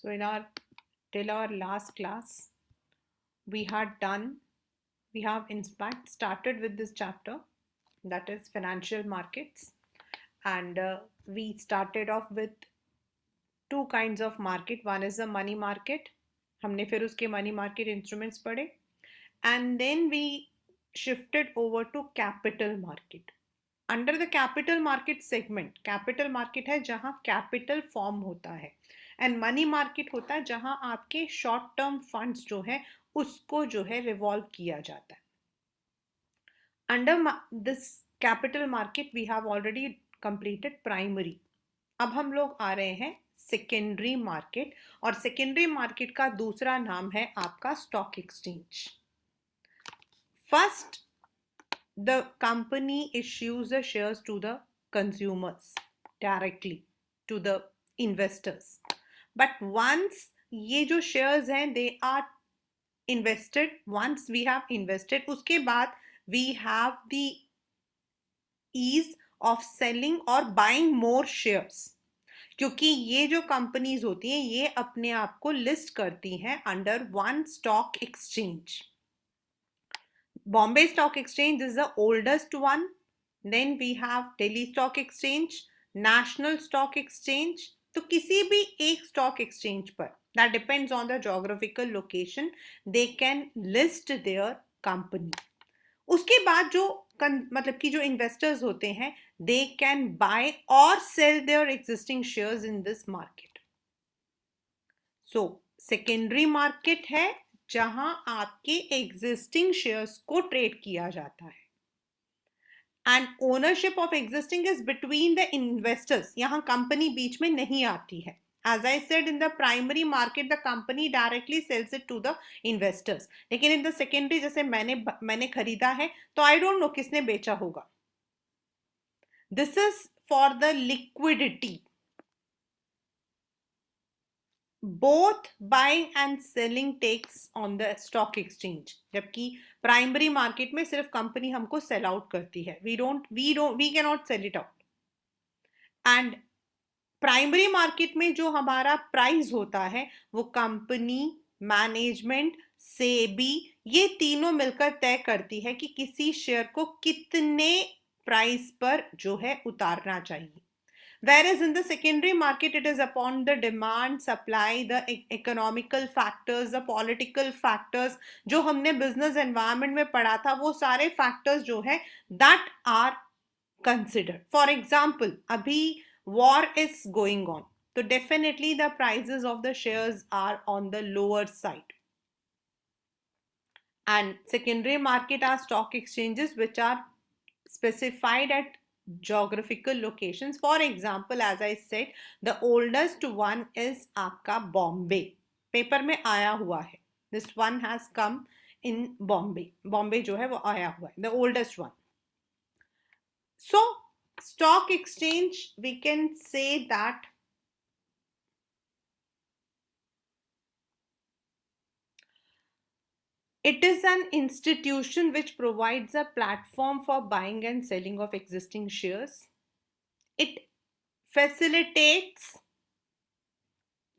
So till our last class, we have in fact started with this chapter, that is financial markets, and we started off with two kinds of market. One is the money market. हमने फिर उसके money market instruments पढ़े, and then we shifted over to capital market. Under the capital market segment, capital market है जहां capital form होता है, and money market होता है जहां आपके शॉर्ट टर्म फंड्स जो है उसको जो है रिवॉल्व किया जाता है. Under this capital market we have already completed primary. अब हम लोग आ रहे हैं सेकेंडरी मार्केट, और सेकेंडरी मार्केट का दूसरा नाम है आपका stock exchange. First, the company issues the shares to the consumers directly, to the investors. But once ये जो shares हैं they are invested, once we have invested, उसके बाद we have the ease of selling और buying more shares. क्योंकि ये जो companies होती हैं ये अपने आप को लिस्ट करती हैं under one stock exchange. Bombay Stock Exchange is the oldest one. Then we have Delhi Stock Exchange, National Stock Exchange. तो किसी भी एक स्टॉक एक्सचेंज पर, that depends on the geographical location, they can list their company. उसके बाद जो मतलब कि जो इन्वेस्टर्स होते हैं they can buy or sell their existing shares in this market. So secondary market है जहां आपके एग्जिस्टिंग शेयर्स को ट्रेड किया जाता है, and ownership of existing is between the investors. यहां कंपनी बीच में नहीं आती है. As I said, in the primary market the company directly sells it to the investors, लेकिन इन द सेकेंडरी जैसे मैंने खरीदा है तो आई डोंट नो किसने बेचा होगा. This is for the liquidity. Both buying and selling takes on the stock exchange, जबकि प्राइमरी मार्केट में सिर्फ कंपनी हमको सेल आउट करती है. we cannot sell it out. And primary market में जो हमारा प्राइस होता है वो कंपनी, मैनेजमेंट, सेबी, ये तीनों मिलकर तय करती है कि किसी शेयर को कितने प्राइस पर जो है उतारना चाहिए. Whereas in the secondary market, it is upon the demand, supply, the economical factors, the political factors, जो हमने business environment में पढ़ा था, वो सारे factors जो है that are considered. For example, अभी war is going on, so definitely the prices of the shares are on the lower side. And secondary market are stock exchanges which are specified at geographical locations. For example, as I said, the oldest one is आपका Bombay. Paper में आया हुआ है. This one has come in Bombay. Bombay जो है वो आया हुआ है, the oldest one. So stock exchange, we can say that it is an institution which provides a platform for buying and selling of existing shares. It facilitates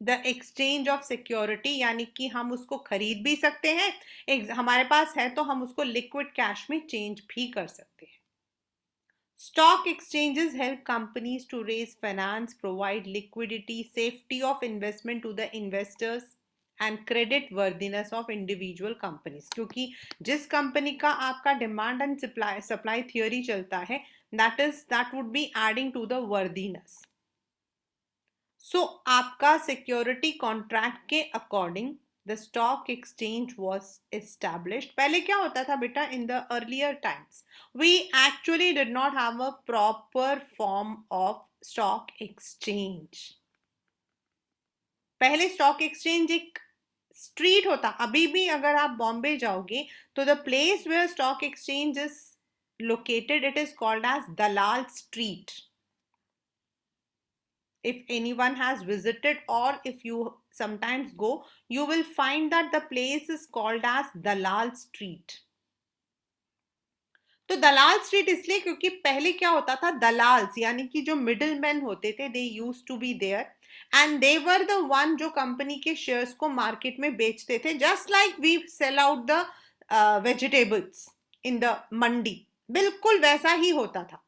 the exchange of security, यानी कि हम उसको खरीद भी सकते हैं, हमारे पास है तो हम उसको लिक्विड कैश में चेंज भी कर सकते हैं. Stock exchanges help companies to raise finance, provide liquidity, safety of investment to the investors and creditworthiness of individual companies. क्योंकि जिस कंपनी का आपका डिमांड एंड सप्लाई थियोरी चलता है, that would be adding to the worthiness. So आपका security contract के according the stock exchange was established. पहले क्या होता था बेटा, in the earlier times we actually did not have a proper form of stock exchange. पहले stock exchange एक street होता. अभी भी अगर आप बॉम्बे जाओगे तो the place where stock exchange is located, it is called as Dalal Street. If anyone has visited or if you sometimes go, you will find that the place is called as Dalal Street. तो दलाल street इसलिए क्योंकि पहले क्या होता था, दलाल्स यानी कि जो मिडिल मैन होते थे, they use to be there and they were the one जो कंपनी के शेयर्स को मार्केट में बेचते थे, just like we sell out the vegetables in the mandi, बिल्कुल वैसा ही होता था.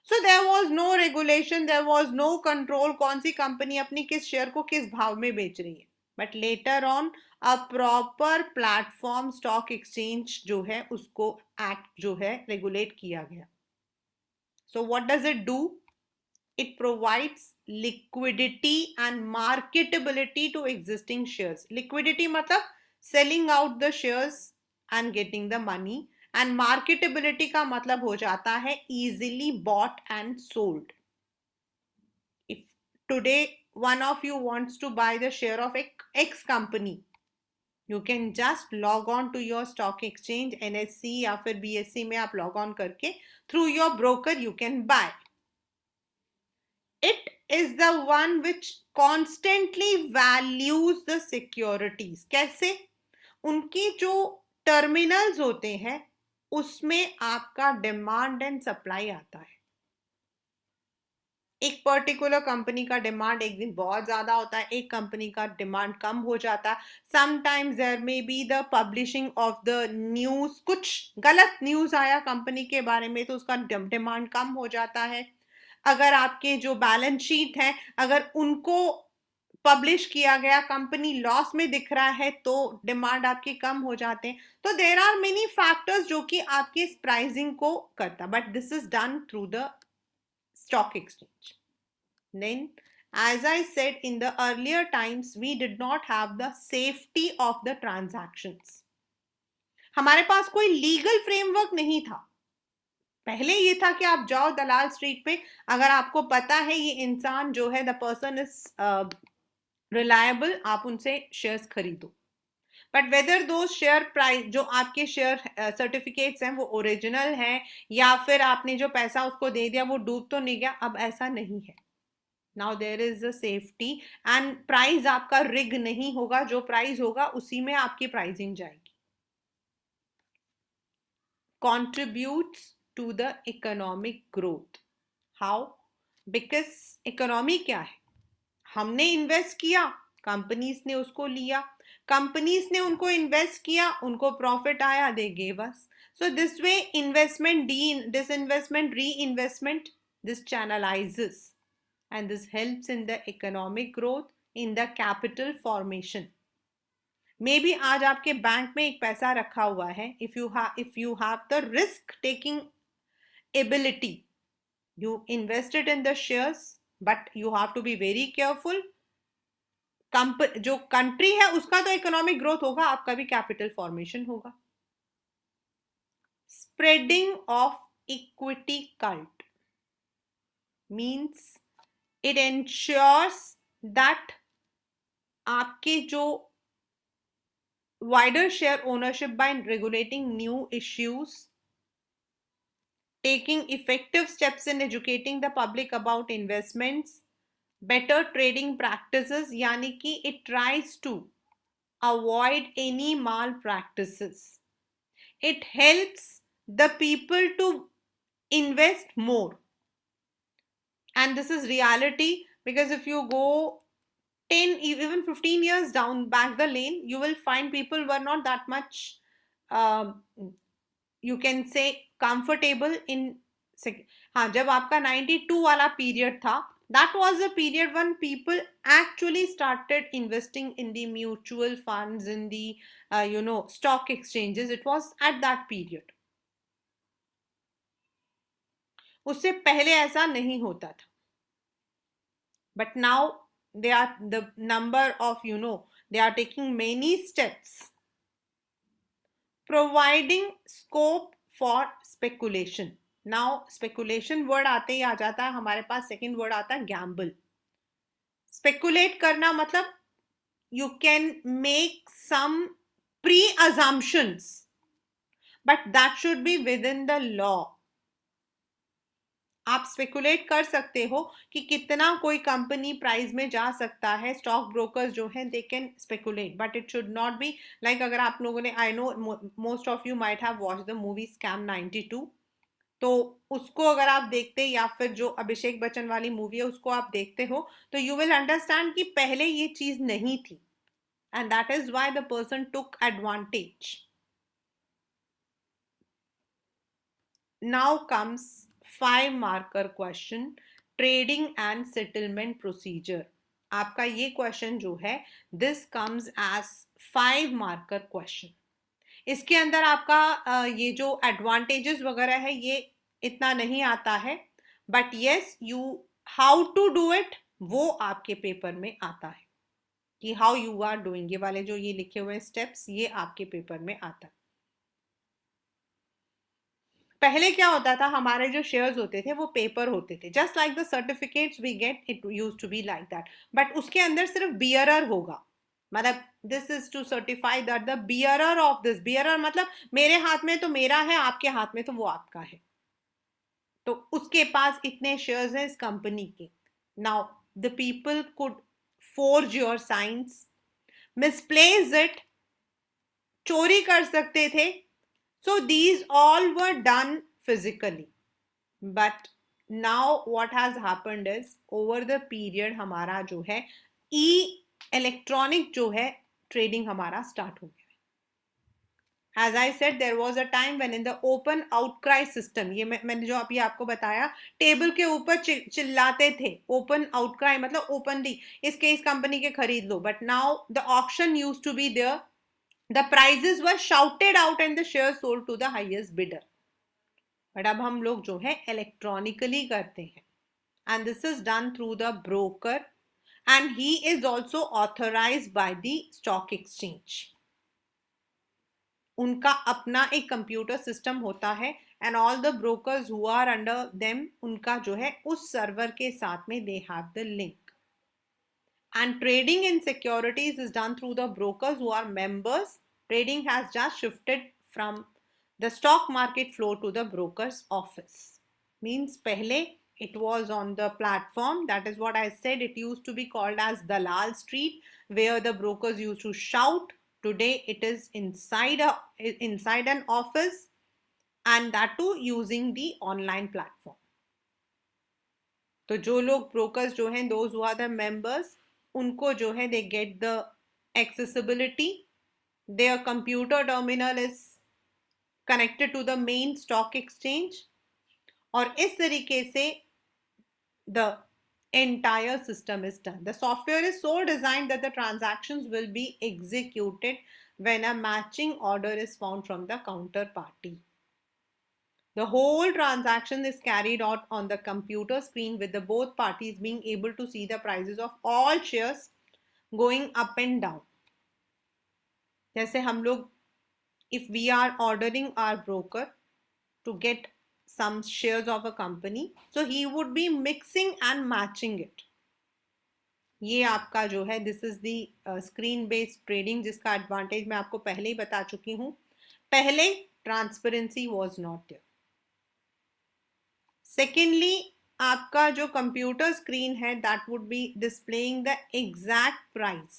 So there was no regulation, there was no control कौन सी कंपनी अपनी किस शेयर को किस भाव में बेच रही है. But later on a proper platform stock exchange जो है उसको एक्ट जो है रेगुलेट किया गया. So what does it do? It provides liquidity and marketability to existing shares. Liquidity मतलब selling out the shares and getting the money, and marketability का मतलब हो जाता है easily bought and sold. If today one of you wants to buy the share of X company, you can just log on to your stock exchange NSE या फिर BSE में आप log on करके through your broker you can buy. It is the one which constantly values the securities. कैसे? उनकी जो terminals होते हैं उसमें आपका डिमांड एंड सप्लाई आता है. एक पर्टिकुलर कंपनी का डिमांड एक दिन बहुत ज्यादा होता है, एक कंपनी का डिमांड कम हो जाता है. Sometimes there may be the publishing of the news, कुछ गलत न्यूज आया कंपनी के बारे में तो उसका डिमांड कम हो जाता है. अगर आपके जो बैलेंस शीट है अगर उनको पब्लिश किया गया, कंपनी लॉस में दिख रहा है तो डिमांड आपके कम हो जाते हैं. तो देयर आर मेनी फैक्टर्स जो कि आपके प्राइसिंग को करता, but this is done through the stock exchange. Then, as I said, in the earlier times we did not have the safety of the transactions. हमारे पास कोई लीगल फ्रेमवर्क नहीं था. पहले ये था कि आप जाओ दलाल स्ट्रीट पे, अगर आपको पता है ये इंसान जो है द पर्सन इज रिलायबल, आप उनसे शेयर्स खरीदो. बट वेदर दो शेयर प्राइस जो आपके शेयर सर्टिफिकेट्स हैं वो ओरिजिनल हैं या फिर आपने जो पैसा उसको दे दिया वो डूब तो नहीं गया, अब ऐसा नहीं है. Now there is a safety and price आपका रिग नहीं होगा, जो प्राइस होगा उसी में आपकी प्राइसिंग जाएगी. Contributes to the economic growth. How? Because economy क्या है, हमने इन्वेस्ट किया, कंपनीज ने उसको लिया, कंपनीज ने उनको इन्वेस्ट किया, उनको प्रॉफिट आया, they gave us. So this way investment, disinvestment, reinvestment, this channelizes and this helps in the economic growth, in the capital formation. May be आज आपके बैंक में एक पैसा रखा हुआ है, if you have the risk taking ability, you invested in the shares, but you have to be very careful. जो country है उसका तो इकोनॉमिक ग्रोथ होगा, आपका भी कैपिटल फॉर्मेशन होगा. Spreading of equity cult means it ensures that आपके जो wider share ownership bye regulating new issues, taking effective steps in educating the public about investments, better trading practices, यानी कि it tries to avoid any malpractices. It helps the people to invest more. And this is reality, because if you go 10 even 15 years down back the lane, you will find people were not that much you can say comfortable in. हाँ, जब आपका 92 वाला period था, that was the period when people actually started investing in the mutual funds, in the stock exchanges. It was at that period. उससे पहले ऐसा नहीं होता था. But now they are the number of they are taking many steps providing scope for speculation. Now speculation word आते ही आ जाता है हमारे पास, second word आता है gamble. Speculate करना मतलब you can make some pre-assumptions, but that should be within the law. आप speculate कर सकते हो कि कितना कोई कंपनी प्राइस में जा सकता है. स्टॉक ब्रोकर्स जो हैं they can speculate, but it should not be like, अगर आप लोगों ने, I know most of you might have watch the movie scam 92, तो उसको अगर आप देखते, या फिर जो अभिषेक बच्चन वाली मूवी है उसको आप देखते हो, तो यू विल अंडरस्टैंड कि पहले ये चीज नहीं थी, and that is why the person took advantage. Now comes 5 marker question, trading and settlement procedure. आपका ये क्वेश्चन जो है, this comes as 5 marker question. इसके अंदर आपका ये जो एडवांटेजेस वगैरह है ये इतना नहीं आता है, but yes you how to do it वो आपके पेपर में आता है, कि हाउ यू आर डूइंग, ये वाले जो ये लिखे हुए स्टेप्स ये आपके पेपर में आता है. पहले क्या होता था, हमारे जो शेयर्स होते थे वो पेपर होते थे, just like the certificates we get, it used to be like that, but उसके अंदर सिर्फ बियरर होगा. मतलब this is to certify that the bearer of this, bearer मतलब मेरे हाथ में तो मेरा है, आपके हाथ में तो वो आपका है, तो उसके पास इतने शेयर्स हैं इस कंपनी के. Now the people could forge your science, misplace it, चोरी कर सकते थे. So these all were done physically. But now what has happened is, over the period हमारा जो है इलेक्ट्रॉनिक जो है ट्रेडिंग हमारा स्टार्ट हो गया. As I said, there was a time when in the open outcry system, ये मैंने जो अभी आपको बताया, टेबल के ऊपर चिल्लाते थे. ओपन आउटक्राई मतलब ओपनली इसके इस कंपनी के खरीद लो. But now the auction use to be there, the prices were shouted out and the shares sold to the highest bidder. But अब हम लोग जो है इलेक्ट्रॉनिकली करते हैं, and this is done through the broker, and he is also authorised by the stock exchange. उनका अपना एक कंप्यूटर सिस्टम होता है, and all the brokers who are under them, उनका जो है उस सर्वर के साथ में they have the link. And trading in securities is done through the brokers who are members. Trading has just shifted from the stock market floor to the broker's office. Means pehle it was on the platform. That is what I said. It used to be called as Dalal Street, where the brokers used to shout. Today it is inside an office, and that too using the online platform. तो जो लोग brokers जो हैं, those who are the members, उनको जो है they get the accessibility. Their computer terminal is connected to the main stock exchange, और इस तरीके से the entire system is done. The software is so designed that the transactions will be executed when a matching order is found from the counterparty. The whole transaction is carried out on the computer screen, with the both parties being able to see the prices of all shares going up and down. जैसे हम लोग, if we are ordering our broker to get some shares of a company, so he would be mixing and matching it. ये आपका जो है, this is the screen based trading, जिसका advantage मैं आपको पहले ही बता चुकी हूँ. पहले transparency was not there. Secondly, आपका जो कंप्यूटर स्क्रीन है, that would be displaying the exact price,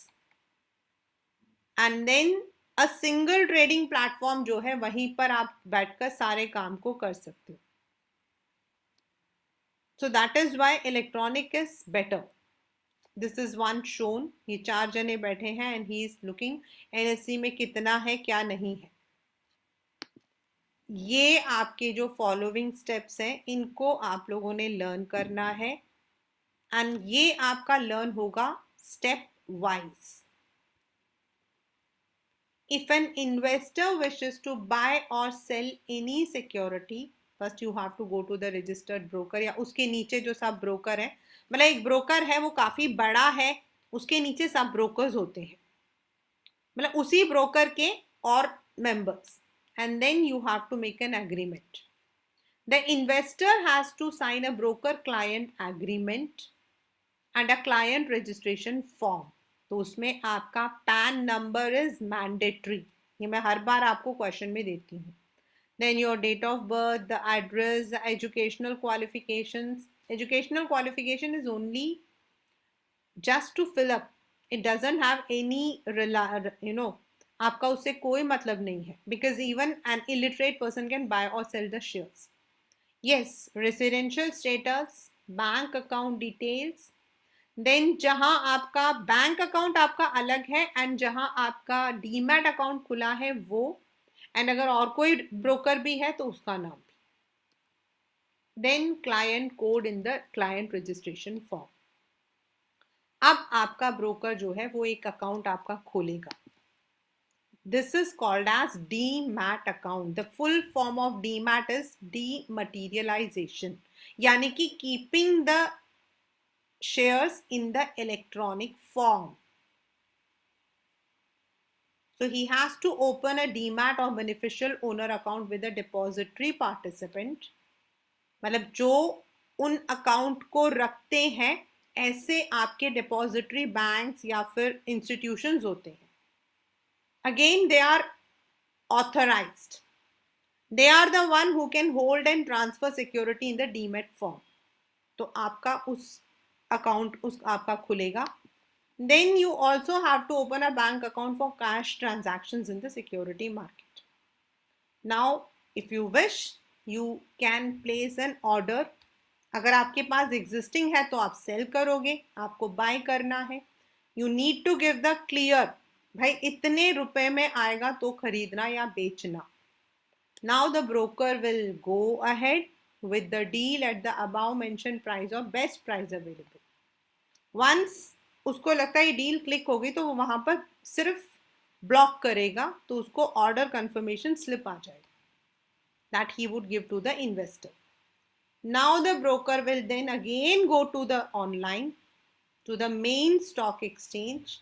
and then a single trading platform जो है वहीं पर आप बैठकर सारे काम को कर सकते हो. So that is why electronic is better. This is one shown. ये 4 जने बैठे हैं and he is looking NSE में कितना है क्या नहीं है. ये आपके जो फॉलोइंग स्टेप्स हैं इनको आप लोगों ने लर्न करना है, एंड ये आपका लर्न होगा step wise. If an investor wishes to buy or sell any security, first you have to go to the registered broker, या उसके नीचे जो सब ब्रोकर है, मतलब एक ब्रोकर है वो काफी बड़ा है, उसके नीचे सब ब्रोकर्स होते हैं, मतलब उसी ब्रोकर के और members, and then you have to make an agreement. The investor has to sign a broker client agreement and a client registration form. तो उसमें आपका पैन नंबर इज मैंडेटरी. ये मैं हर बार आपको क्वेश्चन में देती हूँ. then your date of birth, the address, the educational qualifications. Educational qualification is only just to fill up. It doesn't have any आपका उससे कोई मतलब नहीं है, because even an illiterate person can buy or sell the shares. Yes, residential status, bank account details. Then जहां आपका bank account आपका अलग है एंड जहां आपका डीमैट अकाउंट खुला है वो, एंड अगर और कोई ब्रोकर भी है तो उसका नाम भी. Then client code in the client registration form. अब आपका ब्रोकर जो है वो एक अकाउंट आपका खोलेगा. This is called as DMAT account. The full form of DMAT is dematerialization. यानी कि keeping the shares in the electronic form. So he has to open a DMAT or beneficial owner account with a depository participant. मतलब जो उन account को रखते हैं ऐसे आपके डिपॉजिटरी बैंक्स या फिर इंस्टीट्यूशंस होते हैं. Again, they are authorized. They are the one who can hold and transfer security in the DMAT form. तो आपका उस अकाउंट उस आपका खुलेगा. Then you also have to open a bank account for cash transactions in the security market. Now, if you wish, you can place an order. अगर आपके पास existing है तो आप sell करोगे, आपको buy करना है. You need to give the clear, भाई इतने रुपए में आएगा तो खरीदना या बेचना. Now the broker will go ahead with the deal at the above mentioned price or best price available. Once उसको लगता है डील क्लिक होगी तो वो वहां पर सिर्फ ब्लॉक करेगा तो उसको ऑर्डर कंफर्मेशन स्लिप आ जाएगा that he would give to the investor. Now the broker will then again go to the online, to the main stock exchange,